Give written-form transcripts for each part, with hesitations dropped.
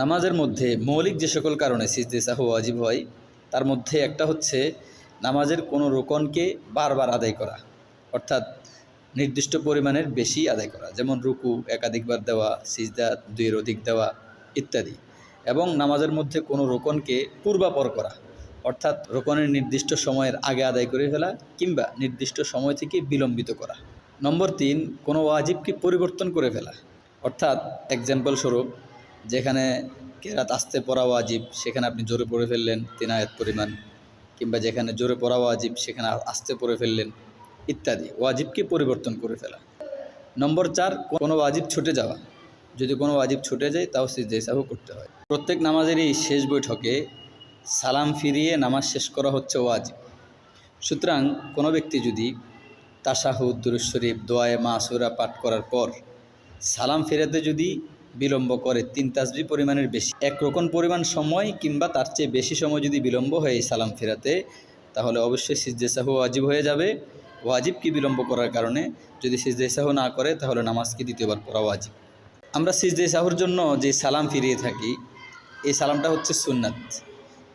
নামাজের মধ্যে মৌলিক যে সকল কারণে সিজদে সাহু ওয়াজিব হয় তার মধ্যে একটা হচ্ছে নামাজের কোনো রুকনকে বারবার আদায় করা, অর্থাৎ নির্দিষ্ট পরিমাণের বেশি আদায় করা, যেমন রুকু একাধিকবার দেওয়া, সিজদা দুইয়ের অধিক দেওয়া ইত্যাদি। এবং নামাজের মধ্যে কোনো রুকনকে পূর্বাপর করা, অর্থাৎ রুকনের নির্দিষ্ট সময়ের আগে আদায় করে ফেলা কিংবা নির্দিষ্ট সময় থেকে বিলম্বিত করা। নম্বর 3, কোনো ওয়াজিবকে পরিবর্তন করে ফেলা, অর্থাৎ এক্সাম্পল স্বরূপ যেখানে কেরাত আস্তে পড়া ওয়াজিব সেখানে আপনি জোরে পড়ে ফেললেন 3 আয়াত পরিমাণ, কিংবা যেখানে জোরে পড়া ওয়াজিব সেখানে আস্তে পড়ে ফেললেন ইত্যাদি, ওয়াজিবকে পরিবর্তন করে ফেলা। নম্বর 4, কোনো ওয়াজিব ছুটে যাওয়া, যদি কোনো ওয়াজিব ছুটে যায় তাও সিজদে সাহু করতে হয়। প্রত্যেক নামাজেরই শেষ বৈঠকে সালাম ফিরিয়ে নামাজ শেষ করা হচ্ছে ওয়াজিব। সুতরাং কোনো ব্যক্তি যদি তাশাহুদ, দুরূদ শরীফ, দোয়ায়ে মাসুরা পাঠ করার পর সালাম ফেরাতে যদি বিলম্ব করে 3 তাসবিহ পরিমাণের বেশি, 1 রকম পরিমাণ সময় কিংবা তার চেয়ে বেশি সময় যদি বিলম্ব হয় সালাম ফেরাতে, তাহলে অবশ্যই সিজদে সাহু ওয়াজিব হয়ে যাবে। ওয়াজিব কি বিলম্ব করার কারণে যদি সিজদে সাহু না করে তাহলে নামাজকে দ্বিতীয়বার পড়া ওয়াজিব। আমরা সিজদে সাহুর জন্য যে সালাম ফিরিয়ে থাকি এই সালামটা হচ্ছে সুন্নাত।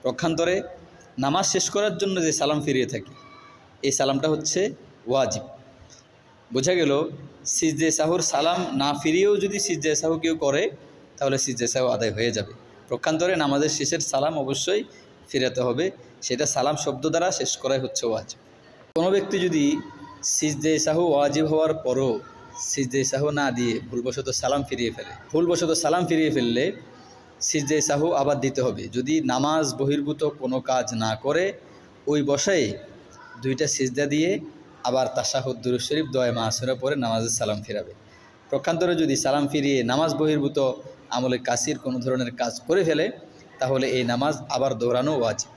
পক্ষান্তরে নামাজ শেষ করার জন্য যে সালাম ফিরিয়ে থাকি এই সালামটা হচ্ছে ওয়াজিব। বোঝা গেল সিজদে সাহুর সালাম না ফিরিয়েও যদি সিজদে সাহু কেউ করে তাহলে সিজদে সাহু আদায় হয়ে যাবে। পক্ষান্তরে নামাজের শেষের সালাম অবশ্যই ফিরাতে হবে, সেটা সালাম শব্দ দ্বারা শেষ করাই হচ্ছে ওয়াজিব। কোনো ব্যক্তি যদি সিজদে সাহু ওয়াজিব হওয়ার পরও সিজদে সাহু না দিয়ে ভুলবশত সালাম ফিরিয়ে ফেললে সিজদে সাহু আবার দিতে হবে। যদি নামাজ বহির্ভূত কোনো কাজ না করে ওই বসায় 2টা সিজদা দিয়ে আবার তাশাহুদ, দুরূদ শরীফ, দোয়া মাসুরা পরে নামাজের সালাম ফিরাবে। পক্ষান্তরে যদি সালাম ফিরিয়ে নামাজ বহির্ভূত আমলে কাসির কোনো ধরনের কাজ করে ফেলে তাহলে এই নামাজ আবার দৌড়ানো ওয়াজিব।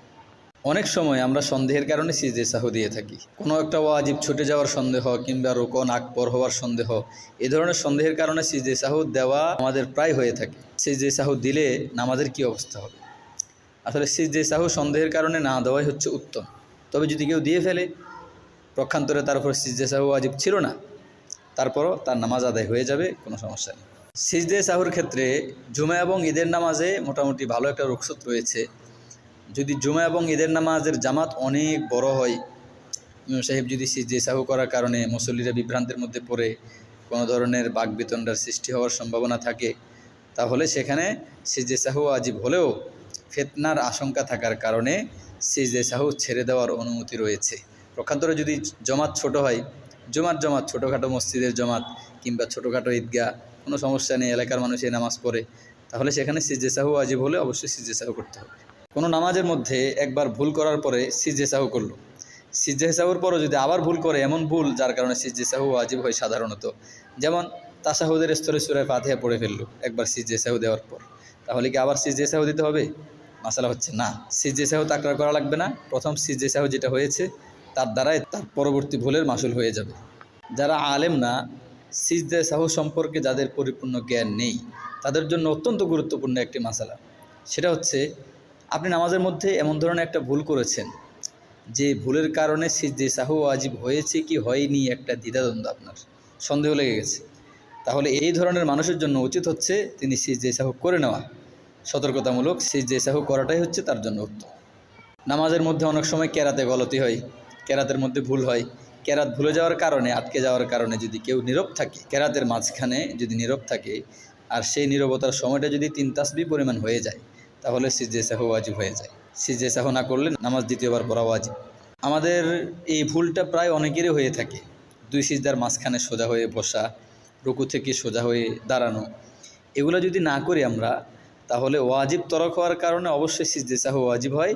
অনেক সময় আমরা সন্দেহের কারণে সিজদে সাহু দিয়ে থাকি, কোনো একটা ওয়াজিব ছুটে যাওয়ার সন্দেহ কিংবা রুকন আকবর হওয়ার সন্দেহ, এই ধরনের সন্দেহের কারণে সিজদে সাহু দেওয়া আমাদের প্রায় হয়ে থাকে। সিজদে সাহু দিলে নামাজের কি অবস্থা হবে? আসলে সিজদে সাহু সন্দেহের কারণে না দেওয়াই হচ্ছে উত্তম। তবে যদি কেউ দিয়ে ফেলে পক্ষান্তরে তার উপর সিজদে সাহু ওয়াজিব ছিল না, তারপরও তার নামাজ আদায় হয়ে যাবে, কোনো সমস্যা নেই। সিজদে সাহুর ক্ষেত্রে জুমা এবং ঈদের নামাজে মোটামুটি ভালো একটা রুখসত রয়েছে। যদি জুমা এবং ঈদের নামাজের জামাত অনেক বড় হয়, ইমাম সাহেব যদি সিজদে সাহু করার কারণে মুসল্লিরা বিভ্রান্তের মধ্যে পড়ে কোনো ধরনের বাকবিতণ্ডার সৃষ্টি হওয়ার সম্ভাবনা থাকে, তাহলে সেখানে সিজদে সাহু ওয়াজিব হলেও ফিতনার আশঙ্কা থাকার কারণে সিজদে সাহু ছেড়ে দেওয়ার অনুমতি রয়েছে। পক্ষান্তরে যদি জমাত ছোট হয়, জমাত ছোটোখাটো মসজিদের জমাত কিংবা ছোটোখাটো ঈদগাহ, কোনো সমস্যা নেই, এলাকার মানুষ এই নামাজ পড়ে, তাহলে সেখানে সিজদে সাহু ওয়াজিব হলে অবশ্যই সিজদে সাহু করতে হবে। কোনো নামাজের মধ্যে একবার ভুল করার পরে সিজদে সাহু করলো, সিজদে সাহুর পরও যদি আবার ভুল করে, এমন ভুল যার কারণে সিজদে সাহু ওয়াজিব হয় সাধারণত, যেমন তাশাহুদের স্তরে সূরা ফাতিহা পড়ে ফেললো একবার সিজদে সাহু দেওয়ার পর, তাহলে কি আবার সিজদে সাহু দিতে হবে? মাসালা হচ্ছে না, সিজদে সাহু তাকরার করা লাগবে না। প্রথম সিজদে সাহু যেটা হয়েছে তার দ্বারাই তার পরবর্তী ভুলের মাসুল হয়ে যাবে। যারা আলেম না, সিজদে সাহু সম্পর্কে যাদের পরিপূর্ণ জ্ঞান নেই, তাদের জন্য অত্যন্ত গুরুত্বপূর্ণ একটি মাসালা, সেটা হচ্ছে আপনি নামাজের মধ্যে এমন ধরনের একটা ভুল করেছেন যে ভুলের কারণে সিজদে সাহু ওয়াজিব হয়েছে কি হয়নি একটা দ্বিধাদ্বন্দ্ব, আপনার সন্দেহ লেগে গেছে, তাহলে এই ধরনের মানুষের জন্য উচিত হচ্ছে তিনি সিজদে সাহু করে নেওয়া। সতর্কতামূলক সিজদে সাহু করাটাই হচ্ছে তার জন্য উত্তম। নামাজের মধ্যে অনেক সময় কেরাতে গলতি হয়, কেরাতের মধ্যে ভুল হয়। কেরাত ভুলে যাওয়ার কারণে, আটকে যাওয়ার কারণে যদি কেউ নীরব থাকে, কেরাতের মাঝখানে যদি নীরব থাকে আর সেই নীরবতার সময়টা যদি 3 তাসবিহ পরিমাণ হয়ে যায় তাহলে সিজদে সাহু ওয়াজিব হয়ে যায়। সিজদে সাহু না করলে নামাজ দ্বিতীয়বার পড়া ওয়াজিব। আমাদের এই ভুলটা প্রায় অনেকেরই হয়ে থাকে, 2 সিজদার মাঝখানে সোজা হয়ে বসা, রুকু থেকে সোজা হয়ে দাঁড়ানো, এগুলো যদি না করি আমরা তাহলে ওয়াজিব তরক হওয়ার কারণে অবশ্যই সিজদে সাহু ওয়াজিব হয়।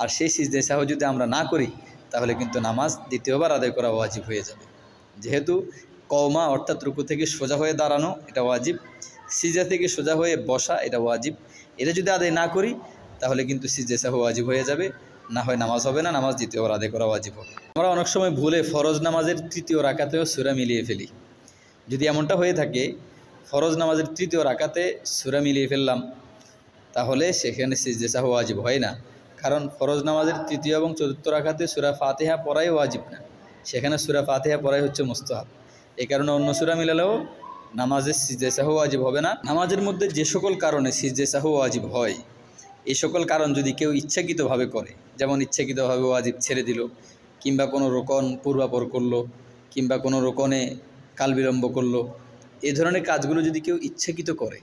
আর সেই সিজদে সাহু যদি আমরা না করি তাহলে কিন্তু নামাজ দ্বিতীয়বার আদায় করা ওয়াজিব হয়ে যাবে। যেহেতু কওমা অর্থাৎ রুকু থেকে সোজা হয়ে দাঁড়ানো এটা ওয়াজিব, সিজদা থেকে সোজা হয়ে বসা এটা ওয়াজিব, এটা যদি আদায় না করি তাহলে কিন্তু সিজদে সাহু ওয়াজিব হয়ে যাবে, না হয় নামাজ হবে না, নামাজ দ্বিতীয়বার আদায় করা ওয়াজিব হবে। আমরা অনেক সময় ভুলে ফরজ নামাজের 3য় রাকাতেও সূরা মিলিয়ে ফেলি। যদি এমনটা হয়ে থাকে ফরজ নামাজের 3য় রাকাতে সূরা মিলিয়ে ফেললাম তাহলে সেখানে সিজদে সাহু ওয়াজিব হয় না, কারণ ফরজ নামাজের 3য় এবং 4র্থ রাকাতে সূরা ফাতিহা পড়াই ওয়াজিব না, সেখানে সূরা ফাতিহা পড়াই হচ্ছে মুস্তাহাব। এই কারণে অন্য সূরা মিলালেও নামাজের সিজদা সাহু ওয়াজিব হবে না। নামাজের মধ্যে যে সকল কারণে সিজদা সাহু ওয়াজিব হয়, এই সকল কারণ যদি কেউ ইচ্ছাকৃতভাবে করে, যেমন ইচ্ছাকৃতভাবে ওয়াজিব ছেড়ে দিল, কিংবা কোনো রোকন পূর্বাপর করলো, কিংবা কোনো রোকনে কাল বিলম্ব করলো, এই ধরনের কাজগুলো যদি কেউ ইচ্ছাকৃত করে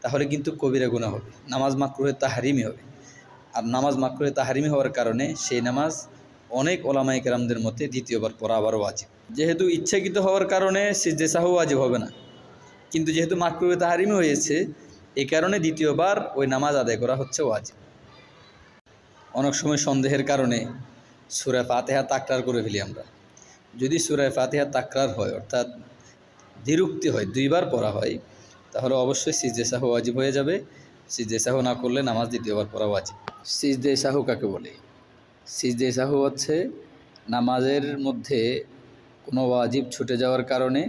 তাহলে কিন্তু কবিরা গুনাহ হবে, নামাজ মাকরুহে তাহরিমি হবে। আর নামাজ মাকরুহে তাহরিমি হওয়ার কারণে সেই নামাজ অনেক ওলামায়ে কেরামদের মধ্যে দ্বিতীয়বার পড়া আবার ওয়াজিব। যেহেতু ইচ্ছাকৃত হওয়ার কারণে সিজদা সাহু ওয়াজিব হবে না, কিন্তু যেহেতু মাকরুহে তাহরিমি হয়েছে, এই কারণে দ্বিতীয়বার ওই নামাজ আদায় করা হচ্ছে ওয়াজিব। অনেক সময় সন্দেহের কারণে সূরা ফাতিহা তাকরার করে ফেলি আমরা। যদি সূরা ফাতিহা তাকরার হয়, অর্থাৎ দ্বিরুক্তি হয়, দুইবার পড়া হয়, তাহলে অবশ্যই সিজদা সাহু ওয়াজিব হয়ে যাবে। সিজদা সাহু না করলে নামাজ দ্বিতীয়বার পড়া ওয়াজিব। সিজদা সাহু কাকে বলে? সিজদা সাহু হচ্ছে নামাজের মধ্যে কোনো ওয়াজিব ছুটে যাওয়ার কারণে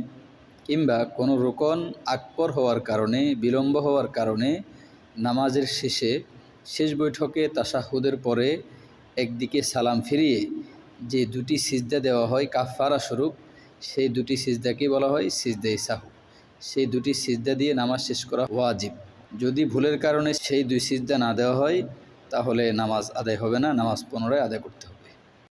কিংবা কোনো রুকন আকবর হওয়ার কারণে, বিলম্ব হওয়ার কারণে নামাজের শেষ বৈঠকে তাশাহুদের পরে একদিকে সালাম ফিরিয়ে যে দুটি সিজদা দেওয়া হয় কাফারা স্বরূপ, সেই দুটি সিজদাকে বলা হয় সিজদা সাহু। সেই দুটি সিজদা দিয়ে নামাজ শেষ করা ওয়াজিব। যদি ভুলের কারণে সেই দুই সিজদা না দেওয়া হয় তাহলে নামাজ আদায় হবে না, নামাজ পুনরায় আদায় করতে হবে।